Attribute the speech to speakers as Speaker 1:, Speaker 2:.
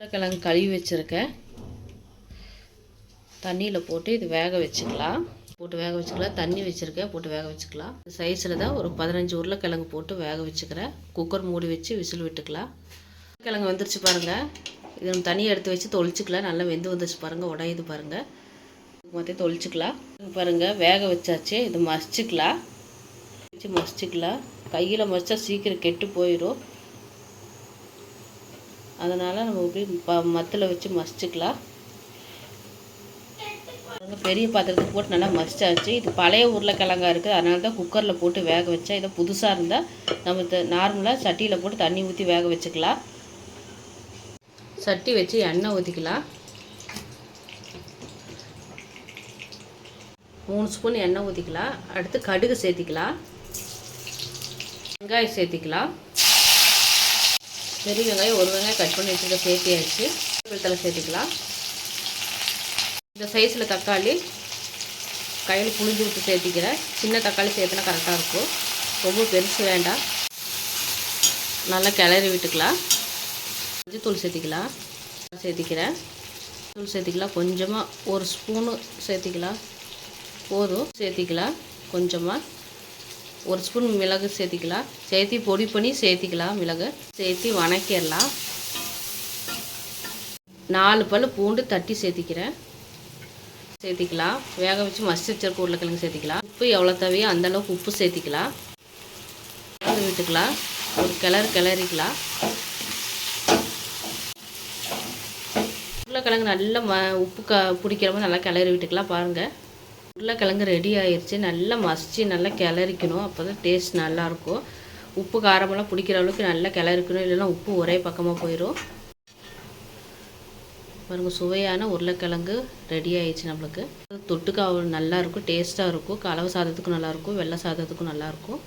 Speaker 1: உருளைக்கிழங்கு கழுவி வச்சுருக்கேன். தண்ணியில் போட்டு இது வேக வச்சுக்கலாம். தண்ணி வச்சுருக்கேன், போட்டு வேக வச்சுக்கலாம். சைஸில் தான் ஒரு 15 உருளைக்கிழங்கு போட்டு வேக வச்சுக்கிறேன். குக்கர் மூடி வச்சு விசில் விட்டுக்கலாம். உருளைக்கிழங்கு வந்துருச்சு பாருங்கள். இது நம்ம தண்ணியை எடுத்து வச்சு தொளிச்சிக்கலாம். நல்லா வெந்து வந்துருச்சு பாருங்கள், உடையுது பாருங்கள். மொத்தம் தொளிச்சிக்கலாம் பாருங்கள். வேக வச்சாச்சு. இது மசிச்சுக்கலாம். கையில் மசிச்சா சீக்கிரம் கெட்டு போயிடும். அதனால் நம்ம இப்படி மத்தில் வச்சு மசிச்சுக்கலாம். பெரிய பாத்திரத்துக்கு போட்டு நல்லா மசிச்சாச்சு. இது பழைய உருளைக்கிழங்கா இருக்குது, அதனால தான் குக்கரில் போட்டு வேக வச்சேன். இதை புதுசாக இருந்தால் நம்ம நார்மலாக சட்டியில் போட்டு தண்ணி ஊற்றி வேக வச்சுக்கலாம். சட்டி வச்சு எண்ணெய் ஊற்றிக்கலாம். 3 ஸ்பூன் எண்ணெய் ஊற்றிக்கலாம். அடுத்து கடுகு சேர்த்திக்கலாம். வெங்காயம் சேர்த்திக்கலாம். பெரிய வெங்காயம் 1 வெங்காயம் கட் பண்ணி வச்சுருக்க சேர்த்தியாச்சு. வெத்தலை சேர்த்திக்கலாம். இந்த சைஸில் தக்காளி கையில் புளிஞ்சு விட்டு சேர்த்திக்கிறேன். சின்ன தக்காளி சேர்த்துனா கரெக்டாக இருக்கும், ரொம்ப பெருசு வேண்டாம். நல்லா கிளறி விட்டுக்கலாம். மஞ்சத்தூள் சேர்த்திக்கிறேன். கொஞ்சமாக 1 ஸ்பூனு சேர்த்திக்கலாம் போதும். கொஞ்சமாக 1 ஸ்பூன் மிளகு சேர்த்திக்கலாம். பொடி பண்ணி சேர்த்திக்கலாம். மிளகு சேர்த்து வணக்கிடலாம். 4 பல் பூண்டு தட்டி சேர்த்திக்கலாம். வேக வச்சு மசிச்சு வச்சிருக்க உருளைக்கிழங்கு சேர்த்திக்கலாம். உப்பு எவ்வளோ தேவையோ அந்தளவுக்கு உப்பு சேர்த்திக்கலாம். விட்டுக்கலாம். ஒரு கிளறிக்கலாம். உருளைக்கிழங்கு நல்லா உப்பு பிடிக்கிற மாதிரி நல்லா கிளறி விட்டுக்கலாம். பாருங்கள், உருளைக்கிழங்கு ரெடி ஆயிடுச்சு. நல்லா மசிச்சு நல்லா கிளறிக்கணும், அப்போ தான் டேஸ்ட் நல்லாயிருக்கும். உப்பு காரமெல்லாம் பிடிக்கிற அளவுக்கு நல்லா கிளறிக்கணும், இல்லைன்னா உப்பு ஒரே பக்கமாக போயிடும். பாருங்கள், சுவையான உருளைக்கிழங்கு ரெடி ஆயிடுச்சு. நம்மளுக்கு தொட்டுக்க நல்லாயிருக்கும், டேஸ்ட்டாக இருக்கும். கலவை சாதத்துக்கும் நல்லாயிருக்கும், வெள்ளை சாதத்துக்கும் நல்லாயிருக்கும்.